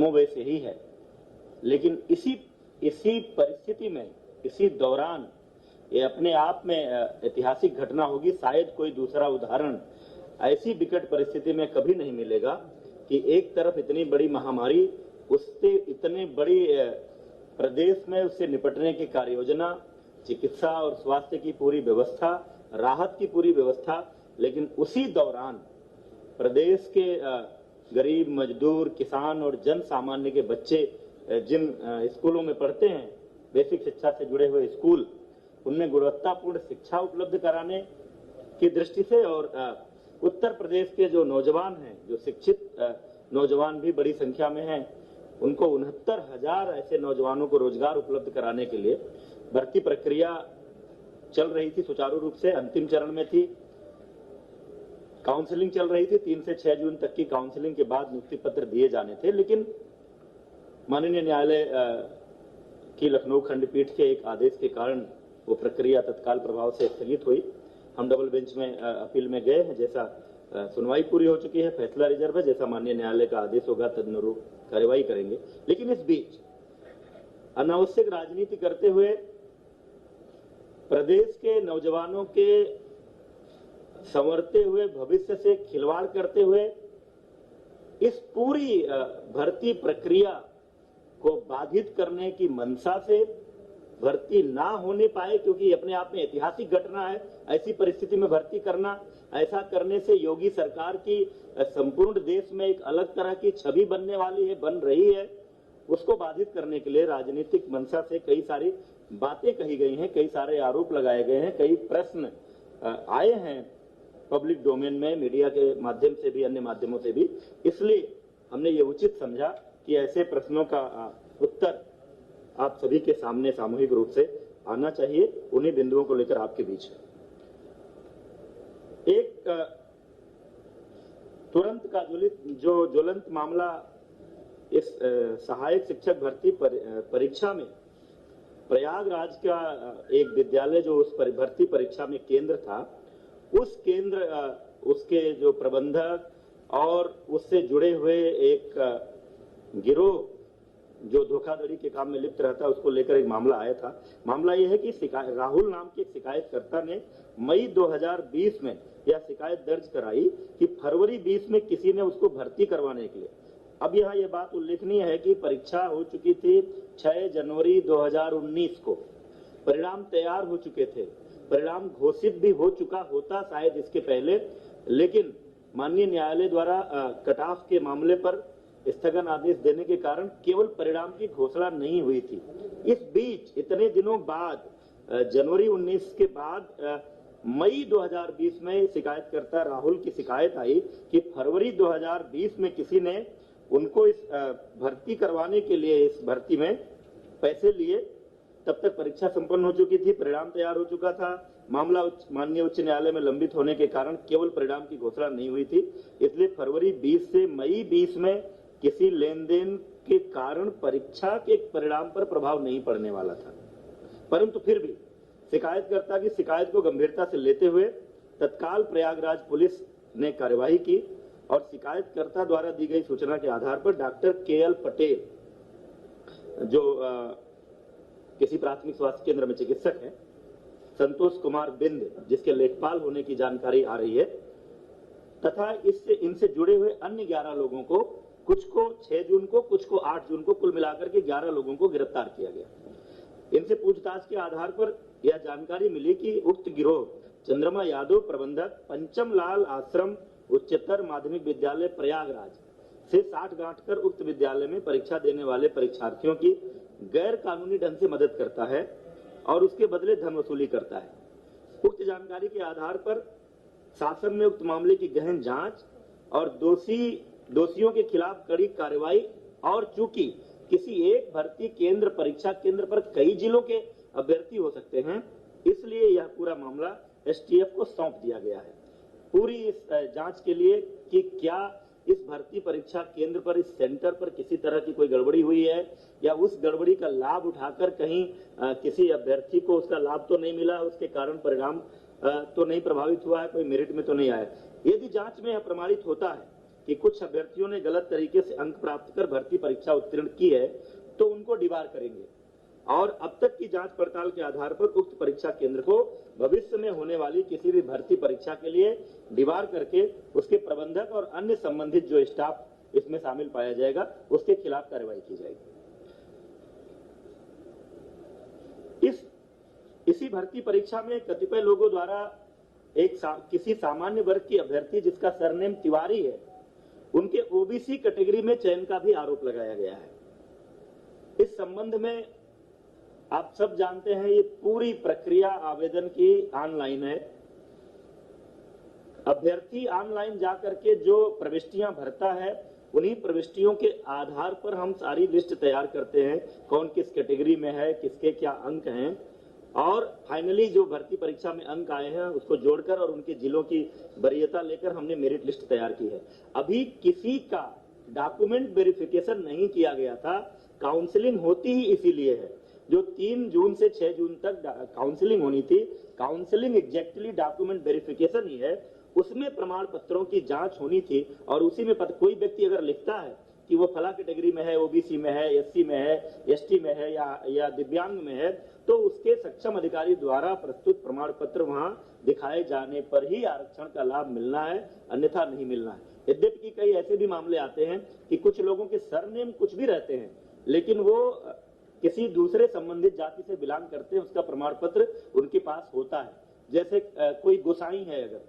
कमोबेश यही है। लेकिन इसी परिस्थिति में, इसी दौरान ये अपने आप में ऐतिहासिक घटना होगी। शायद कोई दूसरा उदाहरण ऐसी विकट परिस्थिति में कभी नहीं मिलेगा कि एक तरफ इतनी बड़ी महामारी, उससे इतने बड़ी प्रदेश में उससे निपटने की कार्य योजना, चिकित्सा और स्वास्थ्य की पूरी व्यवस्था, राहत की पूरी व्यवस्था, लेकिन उसी दौरान प्रदेश के गरीब, मजदूर, किसान और जन सामान्य के बच्चे जिन स्कूलों में पढ़ते हैं, बेसिक शिक्षा से जुड़े हुए स्कूल, उनमें गुणवत्तापूर्ण शिक्षा उपलब्ध कराने की दृष्टि से और उत्तर प्रदेश के जो नौजवान हैं, जो शिक्षित नौजवान भी बड़ी संख्या में हैं, उनको 69,000 ऐसे नौजवानों को रोजगार उपलब्ध कराने के लिए भर्ती प्रक्रिया चल रही थी, सुचारू रूप से अंतिम चरण में थी। काउंसलिंग चल रही थी, 3 से 6 जून तक की काउंसलिंग के बाद नियुक्ति पत्र दिए जाने थे। लेकिन माननीय न्यायालय की लखनऊ खंडपीठ के एक आदेश के कारण वो प्रक्रिया तत्काल प्रभाव से स्थगित हुई। हम डबल बेंच में अपील में गए हैं। जैसा सुनवाई पूरी हो चुकी है, फैसला रिजर्व है, जैसा माननीय न्यायालय का आदेश होगा तदनुरूप कार्रवाई करेंगे। लेकिन इस बीच अनावश्यक राजनीति करते हुए प्रदेश के नौजवानों के संवरते हुए भविष्य से खिलवाड़ करते हुए इस पूरी भर्ती प्रक्रिया को बाधित करने की मंशा से भर्ती ना होने पाए, क्योंकि अपने आप में ऐतिहासिक घटना है। ऐसी परिस्थिति में भर्ती करना, ऐसा करने से योगी सरकार की संपूर्ण देश में एक अलग तरह की छवि बनने वाली है, बन रही है। उसको बाधित करने के लिए राजनीतिक मंशा से कई सारी बातें कही गई हैं, कई सारे आरोप लगाए गए हैं, कई प्रश्न आए हैं पब्लिक डोमेन में, मीडिया के माध्यम से भी, अन्य माध्यमों से भी। इसलिए हमने ये उचित समझा कि ऐसे प्रश्नों का उत्तर आप सभी के सामने सामूहिक रूप से आना चाहिए। उन्हीं बिंदुओं को लेकर आपके बीच है। एक तुरंत का जो ज्वलंत मामला इस सहायक शिक्षक भर्ती परीक्षा में प्रयागराज का एक विद्यालय जो उस भर्ती परीक्षा में केंद्र था, उस केंद्र उसके जो प्रबंधक और उससे जुड़े हुए एक गिरोह जो धोखाधड़ी के काम में लिप्त रहता है, उसको लेकर एक मामला आया था। मामला यह है कि राहुल नाम के एक शिकायतकर्ता ने मई 2020 में यह शिकायत दर्ज कराई कि फरवरी 20 में किसी ने उसको भर्ती करवाने के लिए। अब यहाँ यह बात उल्लेखनीय है कि परीक्षा हो चुकी थी 6 जनवरी 2019 को, परिणाम तैयार हो चुके थे, परिणाम घोषित भी हो चुका होता शायद इसके पहले, लेकिन माननीय न्यायालय द्वारा कट ऑफ के मामले पर स्थगन आदेश देने के कारण केवल परिणाम की घोषणा नहीं हुई थी। इस बीच इतने दिनों बाद जनवरी 19 के बाद मई 2020 में शिकायतकर्ता राहुल की शिकायत आई कि फरवरी 2020 में किसी ने उनको इस भर्ती करवाने के लिए इस भर्ती में पैसे लिए। तब तक परीक्षा संपन्न हो चुकी थी, परिणाम तैयार हो चुका था। मामला माननीय उच्च न्यायालय में लंबित होने के कारण केवल परिणाम की घोषणा नहीं हुई थी। इसलिए फरवरी 20 से मई 20 में किसी लेन देन के कारण परीक्षा के परिणाम पर प्रभाव नहीं पड़ने वाला था। परंतु फिर भी शिकायतकर्ता की शिकायत को गंभीरता से लेते हुए तत्काल प्रयागराज पुलिस ने कार्यवाही की और शिकायतकर्ता द्वारा दी गई सूचना के आधार पर डॉक्टर KL पटेल, जो किसी प्राथमिक स्वास्थ्य केंद्र में चिकित्सक हैं, संतोष कुमार बिंद जिसके लेखपाल होने की जानकारी आ रही है, तथा इनसे जुड़े हुए अन्य 11 लोगों को, कुछ को 6 जून को, कुछ को 8 जून को, कुल मिलाकर के 11 लोगों को गिरफ्तार किया गया। इनसे पूछताछ के आधार पर यह जानकारी मिली कि उक्त गिरोह चंद्रमा यादव प्रबंधक पंचम लाल आश्रम उच्चतर माध्यमिक विद्यालय प्रयागराज से 60 गांठ कर उक्त विद्यालय में परीक्षा देने वाले परीक्षार्थियों की गैर कानूनी ढंग से मदद करता है और उसके बदले धन वसूली करता है। उक्त जानकारी के आधार पर शासन में उक्त मामले की गहन जांच और दोषियों के खिलाफ कड़ी कार्रवाई, और चूंकि किसी एक भर्ती केंद्र, परीक्षा केंद्र पर कई जिलों के अभ्यर्थी हो सकते हैं, इसलिए यह पूरा मामला STF को सौंप दिया गया है पूरी इस जांच के लिए कि क्या इस भर्ती परीक्षा केंद्र पर, इस सेंटर पर किसी तरह की कोई गड़बड़ी हुई है या उस गड़बड़ी का लाभ उठाकर कहीं किसी अभ्यर्थी को उसका लाभ तो नहीं मिला, उसके कारण परिणाम तो नहीं प्रभावित हुआ है, कोई मेरिट में तो नहीं आया। यदि जांच में यह प्रमाणित होता है कि कुछ अभ्यर्थियों ने गलत तरीके से अंक प्राप्त कर भर्ती परीक्षा उत्तीर्ण की है तो उनको डिबार करेंगे और अब तक की जांच पड़ताल के आधार पर उक्त परीक्षा केंद्र को भविष्य में होने वाली किसी भी भर्ती परीक्षा के लिए डिबार करके उसके प्रबंधक और अन्य संबंधित जो स्टाफ इसमें शामिल पाया जाएगा उसके खिलाफ कार्रवाई की जाएगी। इसी भर्ती परीक्षा में कतिपय लोगों द्वारा किसी सामान्य वर्ग की अभ्यर्थी जिसका सरनेम तिवारी है उनके ओबीसी कैटेगरी में चयन का भी आरोप लगाया गया है। इस संबंध में आप सब जानते हैं ये पूरी प्रक्रिया आवेदन की ऑनलाइन है। अभ्यर्थी ऑनलाइन जाकर के जो प्रविष्टियां भरता है उन्हीं प्रविष्टियों के आधार पर हम सारी लिस्ट तैयार करते हैं, कौन किस कैटेगरी में है, किसके क्या अंक हैं और फाइनली जो भर्ती परीक्षा में अंक आए हैं उसको जोड़कर और उनके जिलों की वरीयता लेकर हमने मेरिट लिस्ट तैयार की है। अभी किसी का डॉक्यूमेंट वेरिफिकेशन नहीं किया गया था। काउंसलिंग होती ही इसीलिए है। जो 3 जून से 6 जून तक काउंसलिंग होनी थी, काउंसलिंग एग्जैक्टली डॉक्यूमेंट वेरिफिकेशन ही है, उसमें प्रमाण पत्रों की जांच होनी थी और उसी में कोई व्यक्ति अगर लिखता है कि वो फला कैटेगरी में है, ओबीसी में है, एससी में है, एसटी में है या दिव्यांग में है, तो उसके सक्षम अधिकारी द्वारा प्रस्तुत प्रमाण पत्र वहां दिखाए जाने पर ही आरक्षण का लाभ मिलना है, अन्यथा नहीं मिलना है। यद्यपि कई ऐसे भी मामले आते हैं कि कुछ लोगों के सरनेम कुछ भी रहते हैं लेकिन वो किसी दूसरे संबंधित जाति से बिलोंग करते हैं, उसका प्रमाण पत्र उनके पास होता है। जैसे कोई गोसाई है अगर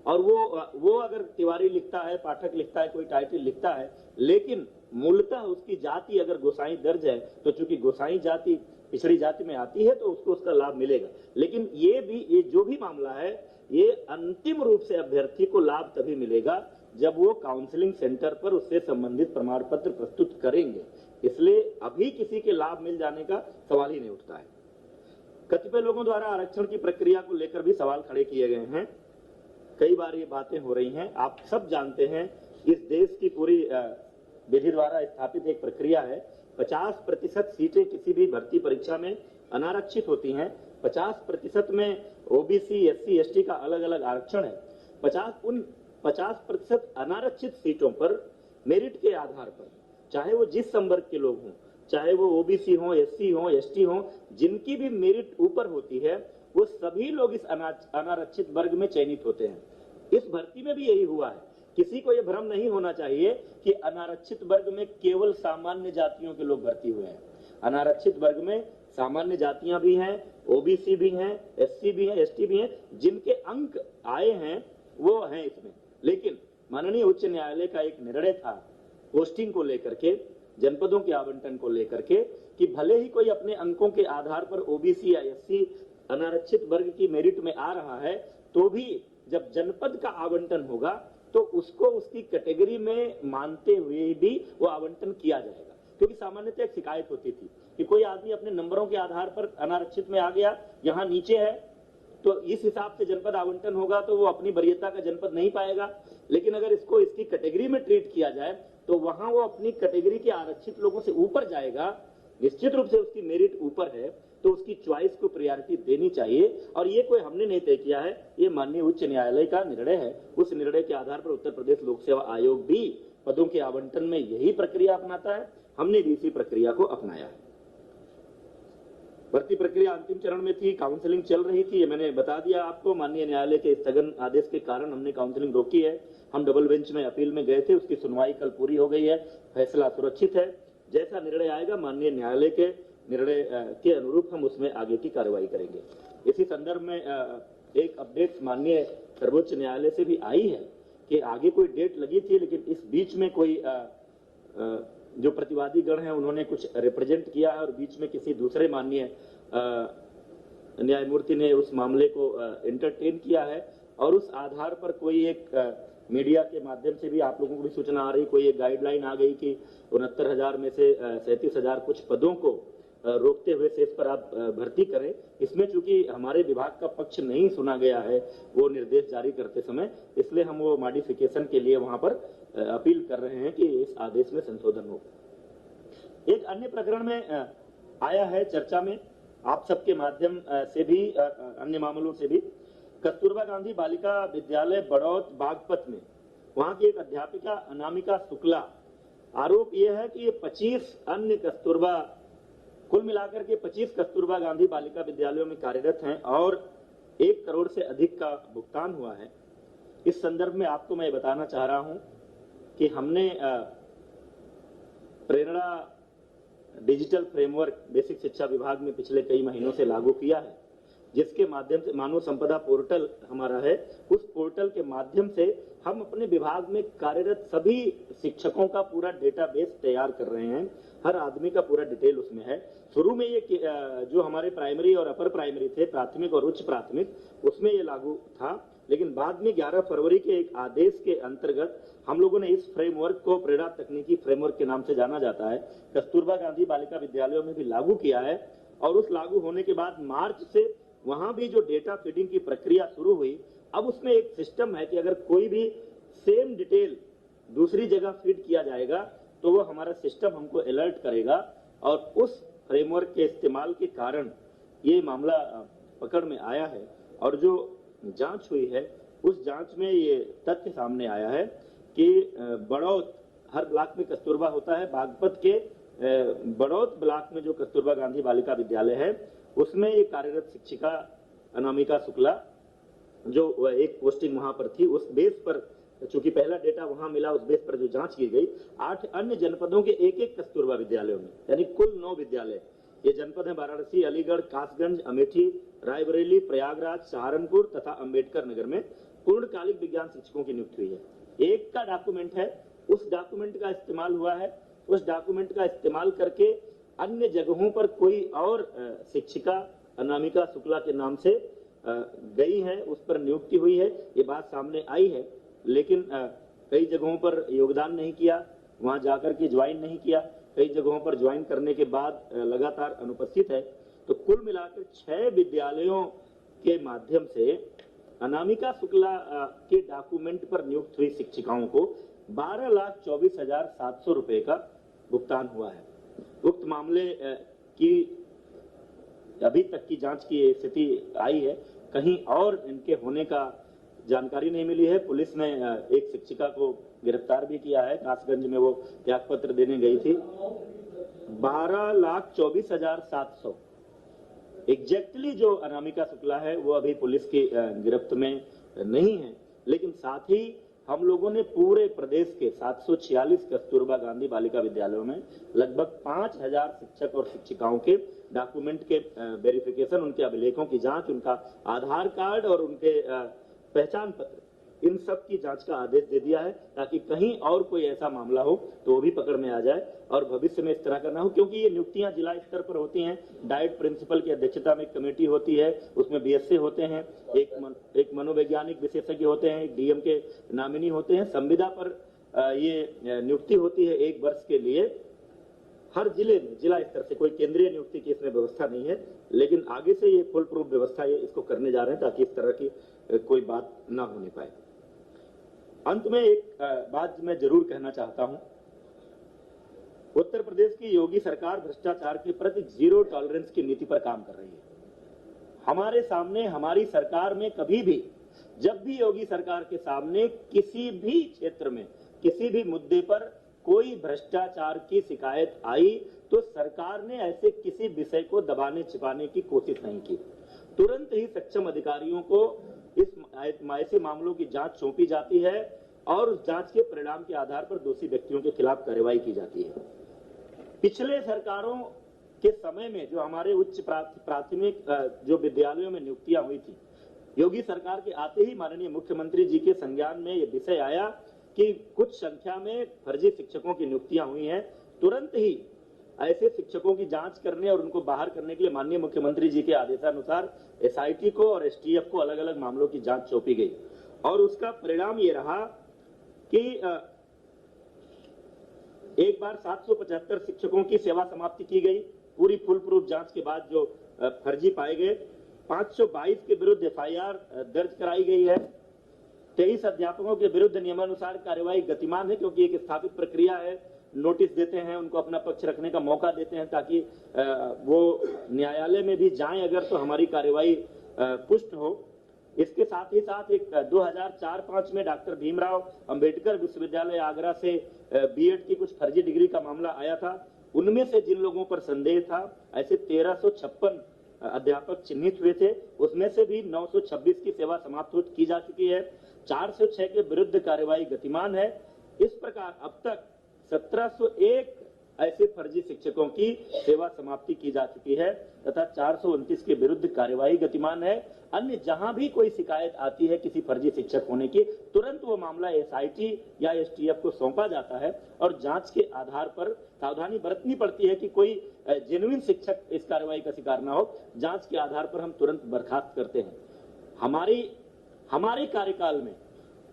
और वो अगर तिवारी लिखता है, पाठक लिखता है, कोई टाइटल लिखता है, लेकिन मूलतः उसकी जाति अगर गोसाई दर्ज है तो चूंकि गोसाई जाति पिछड़ी जाति में आती है तो उसको उसका लाभ मिलेगा। लेकिन ये जो भी मामला है ये अंतिम रूप से अभ्यर्थी को लाभ तभी मिलेगा जब वो काउंसलिंग सेंटर पर उससे संबंधित प्रमाण पत्र प्रस्तुत करेंगे। इसलिए अभी किसी के लाभ मिल जाने का सवाल ही नहीं उठता है। कतिपय लोगों द्वारा आरक्षण की प्रक्रिया को लेकर भी सवाल खड़े किए गए हैं। कई बार ये बातें हो रही हैं। आप सब जानते हैं इस देश की पूरी विधि द्वारा स्थापित एक प्रक्रिया है। 50% सीटें किसी भी भर्ती परीक्षा में अनारक्षित होती हैं। 50% में ओबीसी, एससी, एसटी का अलग अलग आरक्षण है। 50% अनारक्षित सीटों पर मेरिट के आधार पर, चाहे वो जिस संवर्ग के लोग हों, चाहे वो ओबीसी हो, एससी हो, एसटी हो, जिनकी भी मेरिट ऊपर होती है वो सभी लोग इस अनारक्षित वर्ग में चयनित होते हैं। इस भर्ती में भी यही हुआ है। किसी को यह भ्रम नहीं होना चाहिए कि अनारक्षित वर्ग में केवल सामान्य जातियों के लोग भर्ती हुए हैं। अनारक्षित वर्ग में सामान्य जातियां भी हैं, ओबीसी भी हैं, एससी भी हैं, एसटी भी हैं, जिनके अंक आए हैं वो हैं इसमें। लेकिन माननीय उच्च न्यायालय का एक निर्णय था पोस्टिंग को लेकर के, जनपदों के आवंटन को लेकर के, कि भले ही कोई अपने अंकों के आधार पर ओबीसी या एससी अनारक्षित वर्ग की मेरिट में आ रहा है तो भी जब जनपद का आवंटन होगा तो उसको उसकी कैटेगरी में मानते हुए भी वो आवंटन किया जाएगा। क्योंकि सामान्यतः एक शिकायत होती थी कि कोई आदमी अपने नंबरों के आधार पर अनारक्षित में आ गया, यहाँ नीचे है, तो इस हिसाब से जनपद आवंटन होगा तो वो अपनी वरीयता का जनपद नहीं पाएगा। लेकिन अगर इसको इसकी कैटेगरी में ट्रीट किया जाए तो वहां वो अपनी कैटेगरी के आरक्षित लोगों से ऊपर जाएगा। निश्चित रूप से उसकी मेरिट ऊपर है तो उसकी चॉइस को प्रायोरिटी देनी चाहिए। और ये कोई हमने नहीं तय किया है, ये माननीय उच्च न्यायालय का निर्णय है। उस निर्णय के आधार पर उत्तर प्रदेश लोक सेवा आयोग भी पदों के आवंटन में यही प्रक्रिया अपनाता है। हमने भी इसी प्रक्रिया को अपनाया है। भर्ती प्रक्रिया अंतिम चरण में थी, काउंसलिंग चल रही थी, ये मैंने बता दिया आपको। माननीय न्यायालय के स्थगन आदेश के कारण हमने काउंसलिंग रोकी है। हम डबल बेंच में अपील में गए थे, उसकी सुनवाई कल पूरी हो गई है। फैसला सुरक्षित है। जैसा निर्णय आएगा माननीय न्यायालय के निर्णय के अनुरूप हम उसमें आगे की कार्रवाई करेंगे। इसी संदर्भ में एक अपडेट माननीय सर्वोच्च न्यायालय से भी आई है कि आगे कोई डेट लगी थी, लेकिन इस बीच में कोई जो प्रतिवादी गण है उन्होंने कुछ रिप्रेजेंट किया है और बीच में किसी दूसरे माननीय न्यायमूर्ति ने उस मामले को एंटरटेन किया है और उस आधार पर कोई एक मीडिया के माध्यम से भी आप लोगों को भी सूचना आ रही, कोई एक गाइडलाइन आ गई कि 69,000 में से 37,000 कुछ पदों को रोकते हुए शेष पर आप भर्ती करें। इसमें चूंकि हमारे विभाग का पक्ष नहीं सुना गया है वो निर्देश जारी करते समय, इसलिए हम वो मॉडिफिकेशन के लिए वहां पर अपील कर रहे हैं कि इस आदेश में संशोधन हो। एक अन्य प्रकरण में आया है चर्चा में आप सबके माध्यम से भी, अन्य मामलों से भी, कस्तूरबा गांधी बालिका विद्यालय बड़ौत बागपत में वहां की एक अध्यापिका अनामिका शुक्ला, आरोप यह है कि ये 25 अन्य कस्तूरबा, कुल मिलाकर के 25 कस्तूरबा गांधी बालिका विद्यालयों में कार्यरत हैं और 1 करोड़ से अधिक का भुगतान हुआ है। इस संदर्भ में आपको मैं बताना चाह रहा हूं कि हमने प्रेरणा डिजिटल फ्रेमवर्क बेसिक शिक्षा विभाग में पिछले कई महीनों से लागू किया है, जिसके माध्यम से मानव संपदा पोर्टल हमारा है। उस पोर्टल के माध्यम से हम अपने विभाग में कार्यरत सभी शिक्षकों का पूरा डेटाबेस तैयार कर रहे हैं। हर आदमी का पूरा डिटेल उसमें है। शुरू में ये जो हमारे प्राइमरी और अपर प्राइमरी थे, प्राथमिक और उच्च प्राथमिक, उसमें ये लागू था, लेकिन बाद में 11 फरवरी के एक आदेश के अंतर्गत हम लोगों ने इस फ्रेमवर्क को प्रेरणा तकनीकी फ्रेमवर्क के नाम से जाना जाता है, कस्तूरबा गांधी बालिका विद्यालयों में भी लागू किया है। और उस लागू होने के बाद मार्च से वहां भी जो डेटा फीडिंग की प्रक्रिया शुरू हुई, अब उसमें एक सिस्टम है कि अगर कोई भी सेम डिटेल दूसरी जगह फीड किया जाएगा तो वो हमारा सिस्टम हमको अलर्ट करेगा। और उस फ्रेमवर्क के इस्तेमाल के कारण ये मामला पकड़ में आया है और जो जांच हुई है उस जांच में ये तथ्य सामने आया है कि बड़ौत, हर ब्लॉक में कस्तूरबा होता है, बागपत के बड़ौत ब्लॉक में जो कस्तूरबा गांधी बालिका विद्यालय है उसमें ये कार्यरत शिक्षिका अनामिका शुक्ला, जो एक पोस्टिंग वहां पर थी, उस बेस पर चूंकि पहला डेटा वहां मिला, उस बेस पर जो जांच की गई, 8 अन्य जनपदों के एक कस्तूरबा विद्यालयों में, यानी कुल 9 विद्यालय। ये जनपद है वाराणसी, अलीगढ़, कासगंज, अमेठी, रायबरेली, प्रयागराज, सहारनपुर तथा अंबेडकर नगर में पूर्णकालिक विज्ञान शिक्षकों की नियुक्ति हुई है। एक का डॉक्यूमेंट है, उस डॉक्यूमेंट का इस्तेमाल हुआ है। उस डॉक्यूमेंट का इस्तेमाल करके अन्य जगहों पर कोई और शिक्षिका अनामिका शुक्ला के नाम से गई है, उस पर नियुक्ति हुई है, ये बात सामने आई है। लेकिन कई जगहों पर योगदान नहीं किया, वहां जाकर के ज्वाइन नहीं किया, कई जगहों पर ज्वाइन करने के बाद लगातार अनुपस्थित है। तो कुल मिलाकर 6 विद्यालयों के माध्यम से अनामिका शुक्ला के डॉक्यूमेंट पर नियुक्त हुई शिक्षिकाओं को 12,24,700 रुपए का भुगतान हुआ है। उक्त मामले की अभी तक की जांच की स्थिति आई है, कहीं और इनके होने का जानकारी नहीं मिली है। पुलिस ने एक शिक्षिका को गिरफ्तार भी किया है, कासगंज में वो त्यागपत्र देने गई थी। 12,24,700 एग्जैक्टली जो अनामिका शुक्ला है वो अभी पुलिस की गिरफ्त में नहीं है, लेकिन साथ ही हम लोगों ने पूरे प्रदेश के 746 कस्तूरबा गांधी बालिका विद्यालयों में लगभग 5,000 शिक्षक और शिक्षिकाओं के डॉक्यूमेंट के वेरिफिकेशन, उनके अभिलेखों की जांच, उनका आधार कार्ड और उनके पहचान पत्र, इन सब की जांच का आदेश दे दिया है, ताकि कहीं और कोई ऐसा मामला हो तो वो भी पकड़ में आ जाए और भविष्य में इस तरह का ना हो। क्योंकि ये नियुक्तियां जिला स्तर पर होती हैं, डाइट प्रिंसिपल की अध्यक्षता में कमेटी होती है, उसमें बीएससी होते हैं, एक मनोवैज्ञानिक विशेषज्ञ होते हैं, एक डीएम के नामिनी होते हैं। संविदा पर ये नियुक्ति होती है 1 वर्ष के लिए। हर जिले में जिला स्तर से कोई केंद्रीय नियुक्ति की इसमें व्यवस्था नहीं है, लेकिन आगे से ये फुल प्रूफ व्यवस्था ये इसको करने जा रहे हैं ताकि इस तरह की कोई बात ना होने पाए। अंत में एक बात मैं जरूर कहना चाहता हूं, उत्तर प्रदेश की योगी सरकार भ्रष्टाचार के प्रति जीरो टॉलरेंस की नीति पर काम कर रही है। हमारे सामने, हमारी सरकार में कभी भी, जब भी योगी सरकार के सामने किसी भी क्षेत्र में, किसी भी मुद्दे पर कोई भ्रष्टाचार की शिकायत आई तो सरकार ने ऐसे किसी विषय को दबाने छिपाने की कोशिश नहीं की। तुरंत ही सक्षम अधिकारियों को ऐसे मामलों की जांच सौंपी जाती है और उस जांच के परिणाम के आधार पर दोषी व्यक्तियों के खिलाफ कार्रवाई की जाती है। पिछले सरकारों के समय में जो हमारे उच्च प्राथमिक जो विद्यालयों में नियुक्तियां हुई थी, योगी सरकार के आते ही माननीय मुख्यमंत्री जी के संज्ञान में ये विषय आया कि कुछ संख्या में फर्जी शिक्षकों की नियुक्तियां हुई हैं। तुरंत ही ऐसे शिक्षकों की जांच करने और उनको बाहर करने के लिए माननीय मुख्यमंत्री जी के आदेशानुसार एसआईटी को और एसटीएफ को अलग अलग मामलों की जांच सौंपी गई और उसका परिणाम ये रहा कि एक बार 775 शिक्षकों की सेवा समाप्ति की गई। पूरी फुल प्रूफ जांच के बाद जो फर्जी पाए गए, 522 के विरुद्ध एफआईआर दर्ज कराई गई है। 23 अध्यापकों के विरुद्ध नियमानुसार कार्यवाही गतिमान है, क्योंकि एक स्थापित प्रक्रिया है। नोटिस देते हैं, उनको अपना पक्ष रखने का मौका देते हैं ताकि वो न्यायालय में भी जाएं अगर तो हमारी कार्यवाही पुष्ट हो। इसके साथ ही साथ एक 2004-05 में डॉक्टर भीमराव अंबेडकर विश्वविद्यालय आगरा से बीएड की कुछ फर्जी डिग्री का मामला आया था। उनमें से जिन लोगों पर संदेह था, ऐसे 1356 अध्यापक चिन्हित हुए थे, उसमें से भी 926 की सेवा समाप्त की जा चुकी है। 406 के विरुद्ध कार्यवाही गतिमान है। इस प्रकार अब तक 1701 ऐसे फर्जी शिक्षकों की सेवा समाप्ति की जा चुकी है तथा 429 के विरुद्ध कार्यवाही गतिमान है। अन्य जहां भी कोई शिकायत आती है किसी फर्जी शिक्षक होने की, तुरंत वो मामला एसआईटी या एसटीएफ को सौंपा जाता है और जांच के आधार पर सावधानी बरतनी पड़ती है कि कोई जेन्युइन शिक्षक इस कार्रवाई का शिकार ना हो। जांच के आधार पर हम तुरंत बर्खास्त करते हैं। हमारे कार्यकाल में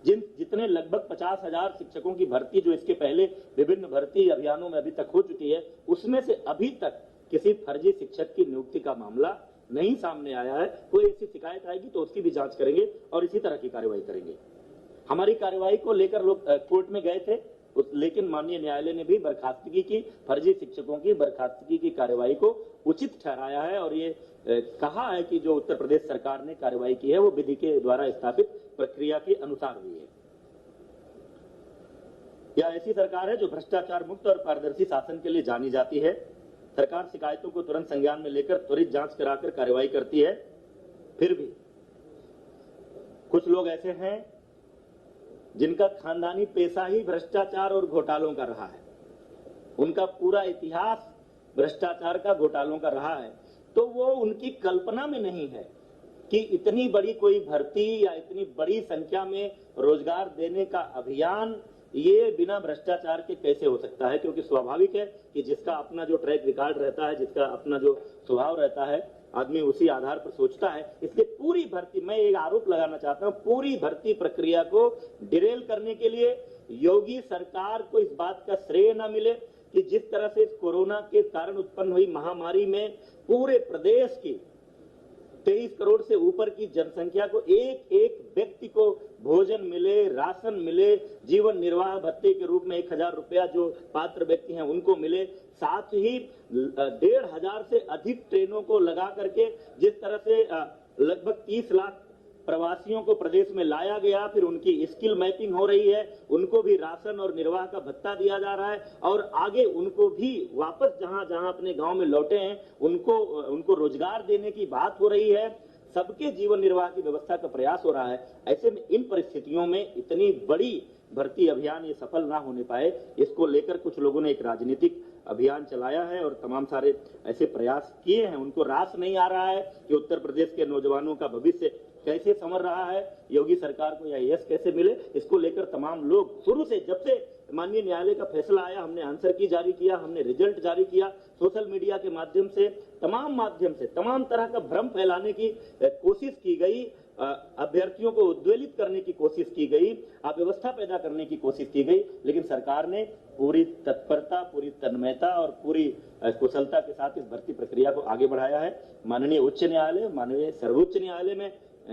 जितने लगभग 50,000 शिक्षकों की भर्ती जो इसके पहले विभिन्न भर्ती अभियानों में अभी तक हो चुकी है, उसमें से अभी तक किसी फर्जी शिक्षक की नियुक्ति का मामला नहीं सामने आया है। कोई ऐसी शिकायत आएगी तो उसकी भी जांच करेंगे और इसी तरह की कार्यवाही करेंगे। हमारी कार्यवाही को लेकर लोग कोर्ट में गए थे, लेकिन माननीय न्यायालय ने भी बर्खास्तगी की, फर्जी शिक्षकों की बर्खास्तगी की कार्यवाही को उचित ठहराया है और ये कहा है कि जो उत्तर प्रदेश सरकार ने कार्यवाही की है वो विधि के द्वारा स्थापित प्रक्रिया के अनुसार हुई है। यह ऐसी सरकार है जो भ्रष्टाचार मुक्त और पारदर्शी शासन के लिए जानी जाती है। सरकार शिकायतों को तुरंत संज्ञान में लेकर त्वरित जांच कराकर कार्यवाही करती है। फिर भी कुछ लोग ऐसे हैं जिनका खानदानी पेशा ही भ्रष्टाचार और घोटालों का रहा है। उनका पूरा इतिहास भ्रष्टाचार का, घोटालों का रहा है, तो वो उनकी कल्पना में नहीं है कि इतनी बड़ी कोई भर्ती या इतनी बड़ी संख्या में रोजगार देने का अभियान ये बिना भ्रष्टाचार के कैसे हो सकता है। क्योंकि स्वाभाविक है कि जिसका अपना जो ट्रैक रिकॉर्ड रहता है, जिसका अपना जो स्वभाव रहता है, आदमी उसी आधार पर सोचता है। इसलिए पूरी भर्ती, मैं एक आरोप लगाना चाहता हूं, पूरी भर्ती प्रक्रिया को डिरेल करने के लिए योगी सरकार को इस बात का श्रेय न मिले कि जिस तरह से कोरोना के कारण उत्पन्न हुई महामारी में पूरे प्रदेश की 23 करोड़ से ऊपर की जनसंख्या को एक एक व्यक्ति को भोजन मिले, राशन मिले, जीवन निर्वाह भत्ते के रूप में 1,000 रुपया जो पात्र व्यक्ति हैं उनको मिले, साथ ही 1,500 से अधिक ट्रेनों को लगा करके जिस तरह से लगभग 30 लाख प्रवासियों को प्रदेश में लाया गया, फिर उनकी स्किल मैपिंग हो रही है, उनको भी राशन और निर्वाह का भत्ता दिया जा रहा है और आगे उनको भी वापस जहां जहां अपने गांव में लौटे हैं उनको रोजगार देने की बात हो रही है। सबके जीवन निर्वाह की व्यवस्था का प्रयास हो रहा है। ऐसे में इन परिस्थितियों में इतनी बड़ी भर्ती अभियान ये सफल ना होने पाए, इसको लेकर कुछ लोगों ने एक राजनीतिक अभियान चलाया है और तमाम सारे ऐसे प्रयास किए हैं। उनको रास नहीं आ रहा है कि उत्तर प्रदेश के नौजवानों का भविष्य कैसे संवर रहा है, योगी सरकार को यह यश कैसे मिले, इसको लेकर तमाम लोग शुरू से, जब से माननीय न्यायालय का फैसला आया, हमने आंसर की जारी किया, हमने रिजल्ट जारी किया, सोशल मीडिया के माध्यम से तमाम तरह का भ्रम फैलाने की कोशिश की गई, अभ्यर्थियों को उद्वेलित करने की कोशिश की गई, अव्यवस्था पैदा करने की कोशिश की गई, लेकिन सरकार ने पूरी तत्परता, पूरी तन्मयता और पूरी कुशलता के साथ इस भर्ती प्रक्रिया को आगे बढ़ाया है। माननीय उच्च न्यायालय, माननीय सर्वोच्च न्यायालय में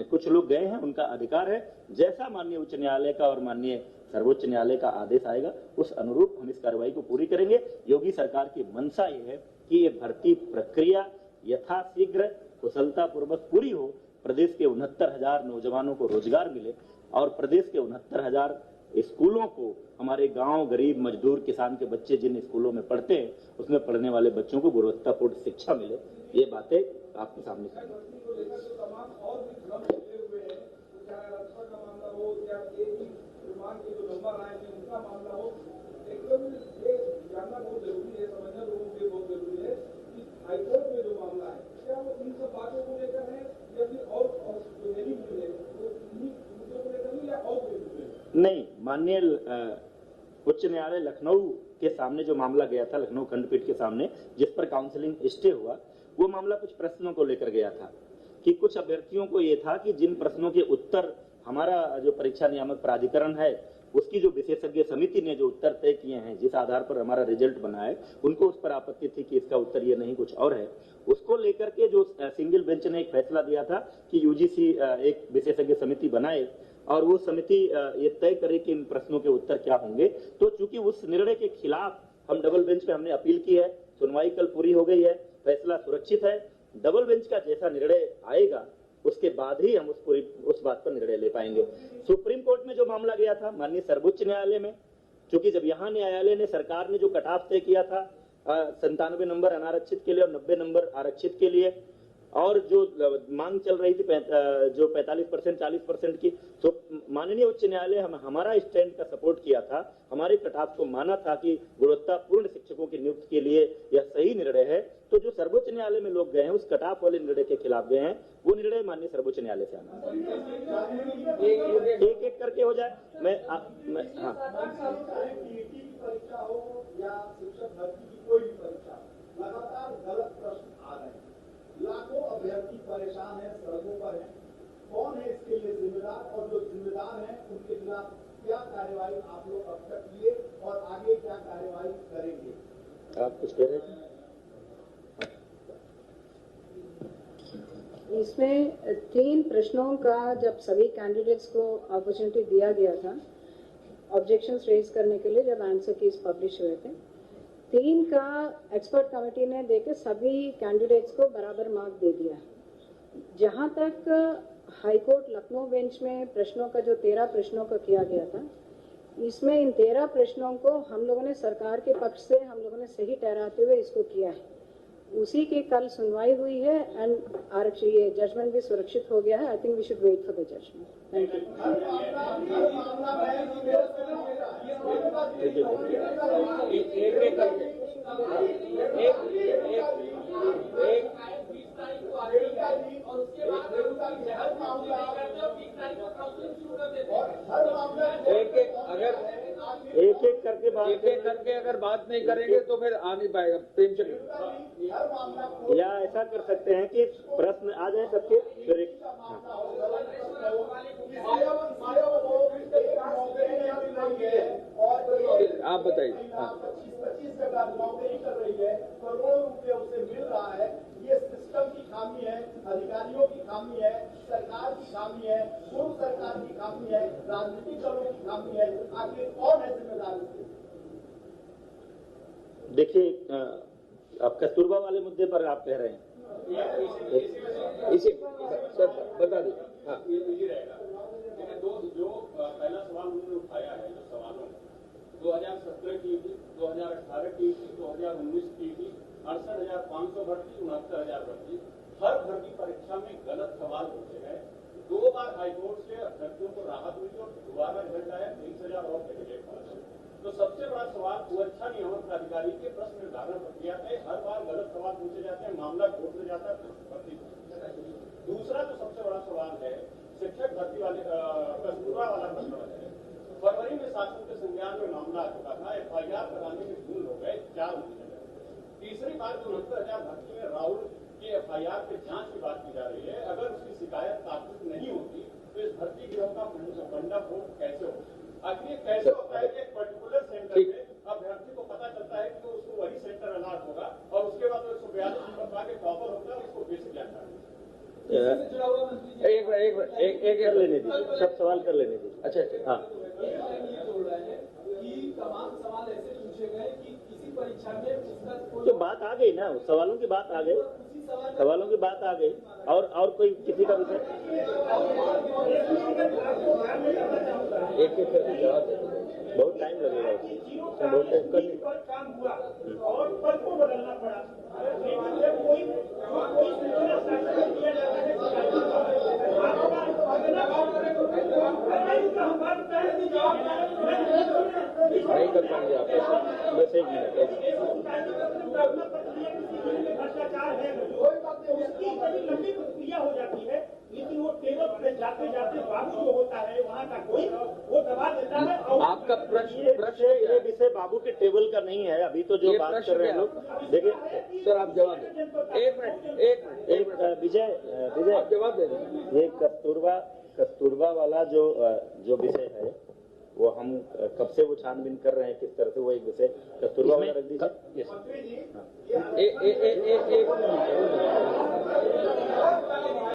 कुछ लोग गए हैं, उनका अधिकार है। जैसा माननीय उच्च न्यायालय का और माननीय सर्वोच्च न्यायालय का आदेश आएगा उस अनुरूप हम इस कार्रवाई को पूरी करेंगे। योगी सरकार की मंशा ये है कि ये भर्ती प्रक्रिया यथाशीघ्र कुशलता पूर्वक पूरी हो, प्रदेश के 69,000 नौजवानों को रोजगार मिले और प्रदेश के 69,000 स्कूलों को, हमारे गांव गरीब मजदूर किसान के बच्चे जिन स्कूलों में पढ़ते हैं उसमें पढ़ने वाले बच्चों को गुणवत्तापूर्ण शिक्षा मिले। ये बातें आपके सामने नहीं, माननीय उच्च न्यायालय लखनऊ के सामने जो मामला गया था, लखनऊ खंडपीठ के सामने, जिस पर काउंसलिंग स्टे हुआ, वो मामला कुछ प्रश्नों को लेकर गया था कि कुछ अभ्यर्थियों को ये था कि जिन प्रश्नों के उत्तर हमारा जो परीक्षा नियामक प्राधिकरण है उसकी जो विशेषज्ञ समिति ने जो उत्तर तय किए हैं, जिस आधार पर हमारा रिजल्ट बना है, उनको उस पर आपत्ति थी कि इसका उत्तर ये नहीं कुछ और है। उसको लेकर के जो सिंगल बेंच ने एक फैसला दिया था कि यूजीसी एक विशेषज्ञ समिति बनाए और वो समिति ये तय करे कि इन प्रश्नों के उत्तर क्या होंगे। तो चूंकि उस निर्णय के खिलाफ हम डबल बेंच पे हमने अपील की है, सुनवाई कल पूरी हो गई है, फैसला सुरक्षित है। डबल बेंच का जैसा निर्णय आएगा उसके बाद ही हम उस बात पर निर्णय ले पाएंगे। सुप्रीम कोर्ट में जो मामला गया था माननीय सर्वोच्च न्यायालय में, क्योंकि जब यहाँ न्यायालय ने, सरकार ने जो कट ऑफ तय किया था 97 नंबर अनारक्षित के लिए और 90 नंबर आरक्षित के लिए, और जो मांग चल रही थी जो 45% 40% की, तो माननीय उच्च न्यायालय हमारा स्टैंड का सपोर्ट किया था, हमारे कट ऑफ को माना था कि गुणवत्तापूर्ण शिक्षकों की नियुक्ति के लिए यह सही निर्णय है। तो जो सर्वोच्च न्यायालय में लोग गए हैं उस कट ऑफ वाले निर्णय के खिलाफ गए हैं, वो निर्णय माननीय सर्वोच्च न्यायालय से आना। एक एक करके हो जाए। हाँ, परीक्षा हो या शिक्षक भर्ती की कोई भी परीक्षा, लगातार गलत प्रश्न आ रहे हैं, लाखों अभ्यर्थी परेशान है, सड़कों पर है। कौन है इसके लिए जिम्मेदार, और जो जिम्मेदार हैं उनके खिलाफ क्या कार्यवाही आप लोग अब तक किए और आगे क्या कार्यवाही करेंगे? आप कुछ कह रहे थे? इसमें 3 प्रश्नों का जब सभी कैंडिडेट्स को अपॉर्चुनिटी दिया गया था ऑब्जेक्शंस रेज करने के लिए, जब आंसर कीज पब्लिश हुए थे, 3 का एक्सपर्ट कमेटी ने देके सभी कैंडिडेट्स को बराबर मार्क दे दिया। जहां तक हाईकोर्ट लखनऊ बेंच में प्रश्नों का जो 13 प्रश्नों का किया गया था, इसमें इन 13 प्रश्नों को हम लोगों ने सरकार के पक्ष से हम लोगों ने सही ठहराते हुए इसको किया है। उसी की कल सुनवाई हुई है एंड आरक्षण ये जजमेंट भी सुरक्षित हो गया है। I think we should wait for the judgement. थैंक एक एक करके अगर बात नहीं करेंगे तो फिर आ नहीं पाएगा। प्रेमचंद, या ऐसा कर सकते हैं कि प्रश्न आ जाए सबके, फिर एक आप बताइए। 25 जगह नौकरी कर रही है, करोड़ों रुपए उसे मिल रहा है। ये सिस्टम की खामी है, अधिकारियों की खामी है, सरकार की खामी है, पूर्व सरकार की खामी है, राजनीतिक दलों की खामी है। आखिर कौन है जिम्मेदार इसके? देखिए, आप कस्तूरबा वाले मुद्दे पर आप कह रहे हैं, इसी बता दी। हाँ, जो पहला सवाल उन्होंने उठाया है, जो सवालों 2017 की थी, 2018 की थी, 2019 की थी, 68,500 भर्ती, 69,000 भर्ती। हर भर्ती परीक्षा में गलत सवाल पूछे गए। 2 बार हाईकोर्ट से अभ्यर्थियों को राहत मिली और दोबारा रिजल्ट आया, 23,000 और कैंडिडेट पास। तो सबसे बड़ा सवाल सुरक्षा नियामक प्राधिकारी के प्रश्न निर्धारण प्रक्रिया में हर बार गलत सवाल पूछे जाते हैं, मामला कोर्ट में जाता है, भर्ती। दूसरा जो सबसे बड़ा सवाल है शिक्षक भर्ती वाले कस्तूरबा वाला प्रकरण है। फरवरी में शासन के संज्ञान में मामला आ चुका था, FIR कराने में जून हो गए, 4 महीने। तीसरी बार 69,000 भर्ती में राहुल की FIR की जांच की बात की जा रही है। अगर उसकी शिकायत तात्विक नहीं होती तो इस भर्ती गिरोह का भंडाफोड़ कैसे हो? आखिर कैसे होता है कि एक पर्टिकुलर सेंटर में अभ्यर्थी को पता चलता है कि उसको वही सेंटर अलॉट होगा और उसके बाद 142 नंबर पा के टॉपर होता है, उसको बेसिक जाता है। एक कर लेने दीजिए, सब सवाल कर लेने दीजिए। अच्छा, हाँ। तमाम सवाल ऐसे पूछे गए कि किसी परीक्षा में उसका तो बात आ गई ना, सवालों की बात आ गई, सवालों की बात आ गई। और कोई किसी का विषय एक एक करके जवाब दे, बहुत टाइम लगेगा उसमें, बहुत टाइम कर काम हुआ और पद को बदलना पड़ा। कोई नहीं कर पाएंगे आप। बस 1 मिनट। भ्रष्टाचार है, उसकी बड़ी लंबी प्रक्रिया हो जाती है, लेकिन वो टेबल पे जाते जाते बाबू जो होता है वहाँ का कोई वो दबा देता है। और आपका ये विषय बाबू के टेबल का नहीं है। अभी तो जो बात कर रहे हैं लोग, देखिए सर, आप जवाब दें। एक मिनट विजय आप जवाब दे दें। ये कस्तूरबा वाला जो विषय है वो हम कब से वो छानबीन कर रहे हैं, किस तरह से वो एक विषय कस्तूरबा वाला रख दीजिए। एक